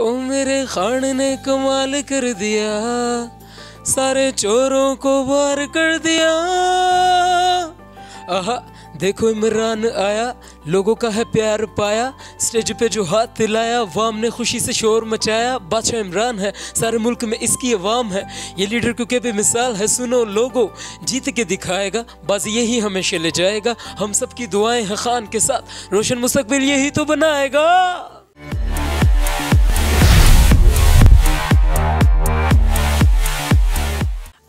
ओ मेरे खान ने कमाल कर दिया, सारे चोरों को वार कर दिया। आहा देखो इमरान आया, लोगों का है प्यार पाया, स्टेज पे जो हाथ हिलाया, अवाम ने खुशी से शोर मचाया। बादशाह इमरान है, सारे मुल्क में इसकी अवाम है, ये लीडर क्योंकि बेमिसाल है। सुनो लोगों, जीत के दिखाएगा, बाजी यही हमेशा ले जाएगा। हम सब की दुआएं हैं खान के साथ, रोशन मुस्तकबिल यही तो बनाएगा।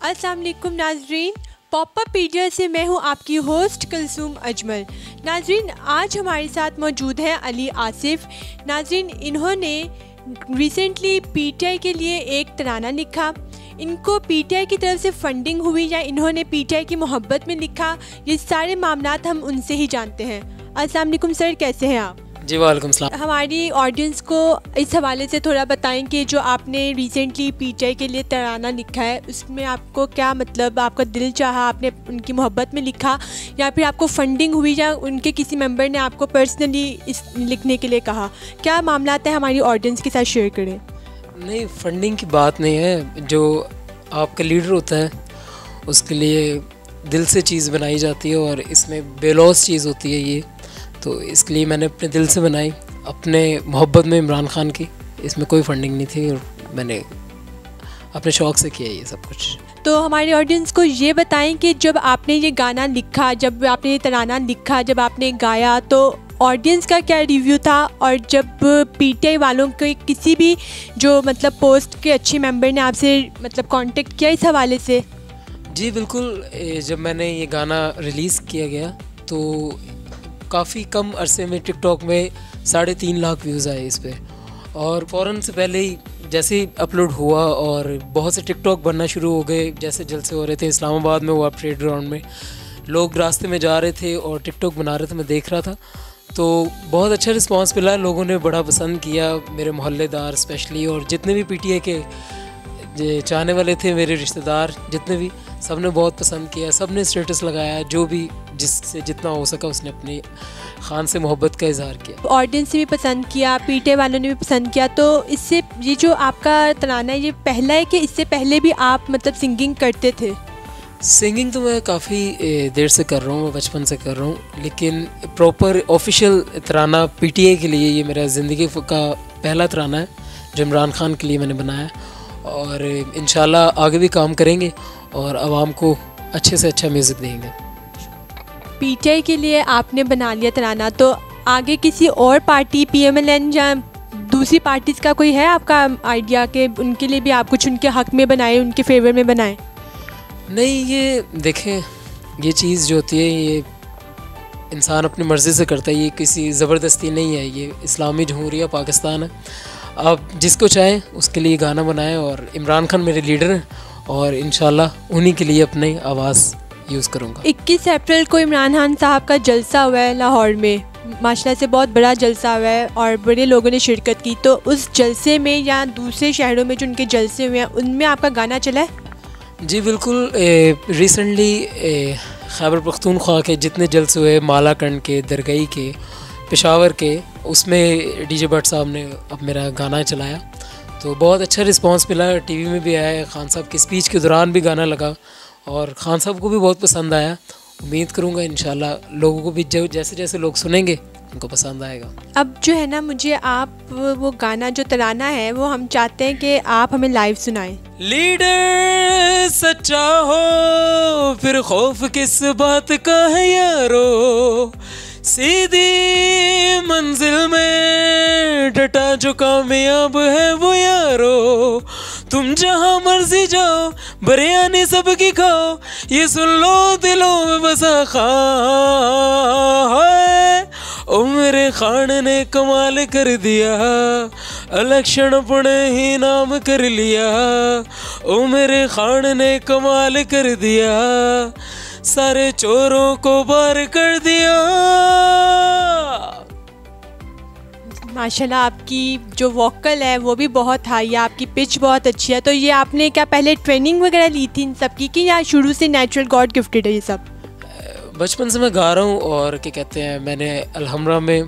अस्सलाम वालेकुम नाजरीन, पॉपअप पीडिया से मैं हूं आपकी होस्ट कुलसूम अजमल। नाजरीन, आज हमारे साथ मौजूद हैं अली आसिफ। नाजरीन, इन्होंने रिसेंटली पीटीआई के लिए एक तराना लिखा। इनको पीटीआई की तरफ से फंडिंग हुई या इन्होंने पीटीआई की मोहब्बत में लिखा, ये सारे मामलात हम उनसे ही जानते हैं। अस्सलाम वालेकुम सर, कैसे हैं आप? जी वालेकुम सलाम। हमारी ऑडियंस को इस हवाले से थोड़ा बताएं कि जो आपने रिसेंटली पीटीआई के लिए तराना लिखा है, उसमें आपको क्या मतलब, आपका दिल चाहा, आपने उनकी मोहब्बत में लिखा या फिर आपको फंडिंग हुई या उनके किसी मेंबर ने आपको पर्सनली इस लिखने के लिए कहा? क्या मामला है, हमारी ऑडियंस के साथ शेयर करें। नहीं, फंडिंग की बात नहीं है। जो आपका लीडर होता है उसके लिए दिल से चीज़ बनाई जाती है और इसमें बेलौस चीज़ होती है ये, तो इसके लिए मैंने अपने दिल से बनाई, अपने मोहब्बत में इमरान खान की। इसमें कोई फंडिंग नहीं थी और मैंने अपने शौक़ से किया ये सब कुछ। तो हमारी ऑडियंस को ये बताएं कि जब आपने ये गाना लिखा, जब आपने ये तराना लिखा, जब आपने गाया, तो ऑडियंस का क्या रिव्यू था? और जब पीटीआई वालों के किसी भी जो मतलब पोस्ट के अच्छे मेंबर ने आपसे मतलब कांटेक्ट किया इस हवाले से? जी बिल्कुल, जब मैंने ये गाना रिलीज़ किया गया तो काफ़ी कम अरसे में टिकटॉक में 3.5 लाख व्यूज़ आए इस पे, और फ़ौरन से पहले ही जैसे ही अपलोड हुआ और बहुत से टिकटॉक बनना शुरू हो गए। जैसे जलसे हो रहे थे इस्लामाबाद में, हुआ परेड ग्राउंड में, लोग रास्ते में जा रहे थे और टिकटॉक बना रहे थे, मैं देख रहा था, तो बहुत अच्छा रिस्पांस मिला। लोगों ने बड़ा पसंद किया, मेरे मोहल्लेदार स्पेशली, और जितने भी पीटीआई के चाहने वाले थे, मेरे रिश्तेदार जितने भी, सब ने बहुत पसंद किया। सब ने स्टेटस लगाया, जो भी जिससे जितना हो सका उसने अपनी खान से मोहब्बत का इजहार किया। ऑडियंस ने भी पसंद किया, पीटीआई वालों ने भी पसंद किया। तो इससे ये जो आपका तराना है, ये पहला है कि इससे पहले भी आप मतलब सिंगिंग करते थे? सिंगिंग तो मैं काफ़ी देर से कर रहा हूँ, मैं बचपन से कर रहा हूँ, लेकिन प्रॉपर ऑफिशियल तराना पीटीआई के लिए ये मेरा ज़िंदगी का पहला तराना है जो इमरान खान के लिए मैंने बनाया, और इंशाल्लाह आगे भी काम करेंगे और आवाम को अच्छे से अच्छा म्यूज़िक देंगे। पीटीआई के लिए आपने बना लिया तराना, तो आगे किसी और पार्टी, पीएमएलएन या दूसरी पार्टीज़ का कोई है आपका आइडिया कि उनके लिए भी आप कुछ उनके हक़ में बनाएं, उनके फेवर में बनाएं? नहीं, ये देखें, ये चीज़ जो होती है ये इंसान अपनी मर्ज़ी से करता है, ये किसी ज़बरदस्ती नहीं है। ये इस्लामी जमहूरिया पाकिस्तान है, आप जिसको चाहें उसके लिए गाना बनाएं, और इमरान खान मेरे लीडर हैं और इंशाल्लाह उन्हीं के लिए अपनी आवाज़ यूज़ करूँगा। 21 अप्रैल को इमरान खान साहब का जलसा हुआ है लाहौर में, माशाल्लाह से बहुत बड़ा जलसा हुआ है और बड़े लोगों ने शिरकत की। तो उस जलसे में या दूसरे शहरों में जो उनके जलसे हुए हैं, उनमें आपका गाना चला है? जी बिल्कुल, रिसेंटली खैबर पख्तूनख्वा के जितने जलसे हुए, मालाकंड के, दरगई के, पेशावर के, उसमें डीजे भट्ट साहब ने अब मेरा गाना चलाया, तो बहुत अच्छा रिस्पांस मिला। टीवी में भी आया, खान साहब की स्पीच के दौरान भी गाना लगा और खान साहब को भी बहुत पसंद आया। उम्मीद करूँगा इंशाल्लाह लोगों को भी जैसे जैसे लोग सुनेंगे उनको पसंद आएगा। अब जो है ना, मुझे आप वो गाना जो तराना है वो हम चाहते हैं कि आप हमें लाइव सुनाएं। लीडर सच्चा हो फिर खौफ किस बात का है यारो, सीधी मंजिल में डटा जो कामयाब है वो यारो, तुम जहाँ मर्जी जाओ बिरयानी सबकी खाओ, ये सुन लो दिलों में बसा खा है। ओ मेरे खान ने कमाल कर दिया, इलेक्शन अपने ही नाम कर लिया, ओ मेरे खान ने कमाल कर दिया, सारे चोरों को बार कर दिया। माशाल्लाह, आपकी जो वोकल है वो भी बहुत हाई है, आपकी पिच बहुत अच्छी है। तो ये आपने क्या पहले ट्रेनिंग वगैरह ली थी इन सब की या शुरू से नेचुरल गॉड गिफ्टेड है ये सब? बचपन से मैं गा रहा हूँ और क्या कहते हैं, मैंने अलहमरा में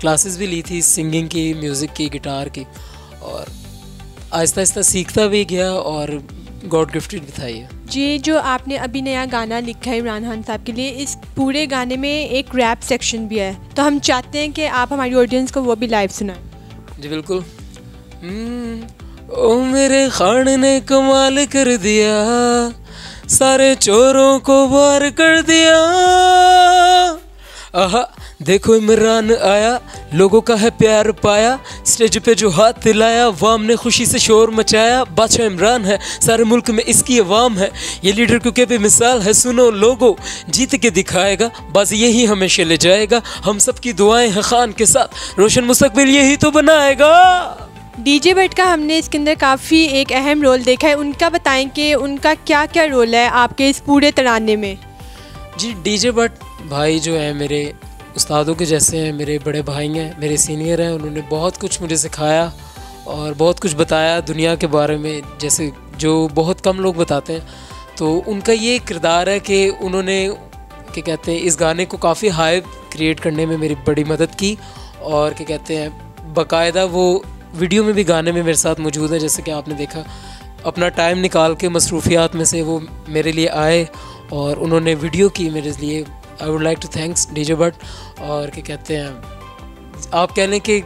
क्लासेस भी ली थी सिंगिंग की, म्यूज़िक की, गिटार की, और आहिस्ता आहिस्ता सीखता भी गया और गॉड गिफ्टेड भी था ये। जी, जो आपने अभी नया गाना लिखा है इमरान खान साहब के लिए, इस पूरे गाने में एक रैप सेक्शन भी है, तो हम चाहते हैं कि आप हमारी ऑडियंस को वो भी लाइव सुनाएं। जी बिल्कुल। ओ मेरे खान ने कमाल कर दिया, सारे चोरों को वार कर दिया। आहा देखो इमरान आया, लोगों का है प्यार पाया, स्टेज पे जो हाथ हिलाया, वाम ने खुशी से शोर मचाया। बादशाह इमरान है, सारे मुल्क में इसकी अवाम है, ये लीडर क्योंकि बेमिसाल है, सुनो लोगो जीत के दिखाएगा, बस यही हमेशा ले जाएगा, हम सब की दुआएं हैं खान के साथ, रोशन मुस्तकबिल यही तो बनाएगा। डीजे भट्ट का हमने इसके अंदर काफ़ी एक अहम रोल देखा है, उनका बताएं कि उनका क्या क्या रोल है आपके इस पूरे तराने में। जी डीजे भट्ट भाई जो है मेरे उस्तादों के जैसे हैं, मेरे बड़े भाई हैं, मेरे सीनियर हैं, उन्होंने बहुत कुछ मुझे सिखाया और बहुत कुछ बताया दुनिया के बारे में, जैसे जो बहुत कम लोग बताते हैं। तो उनका ये किरदार है कि उन्होंने क्या कहते हैं इस गाने को काफ़ी हाइप क्रिएट करने में मेरी बड़ी मदद की, और क्या कहते हैं बाकायदा वो वीडियो में भी गाने में मेरे साथ मौजूद है, जैसे कि आपने देखा अपना टाइम निकाल के मसरूफियात में से वो मेरे लिए आए और उन्होंने वीडियो की मेरे लिए। I would like to thanks DJ Bhatt. और क्या कहते हैं आप कह लें कि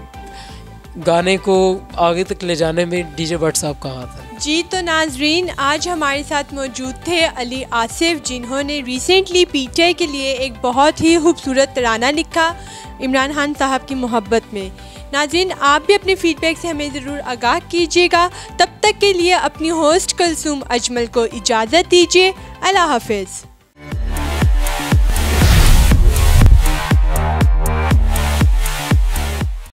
गाने को आगे तक ले जाने में डीजे भट्ट साहब का हाथ है। जी तो नाजरीन, आज हमारे साथ मौजूद थे अली आसिफ, जिन्होंने रिसेंटली पीटीआई के लिए एक बहुत ही खूबसूरत तराना लिखा इमरान खान साहब की मोहब्बत में। नाज़रीन, आप भी अपने फीडबैक से हमें ज़रूर आगाह कीजिएगा। तब तक के लिए अपनी होस्ट कुलसूम अजमल को इजाज़त दीजिए। अल्लाह हाफ़िज़।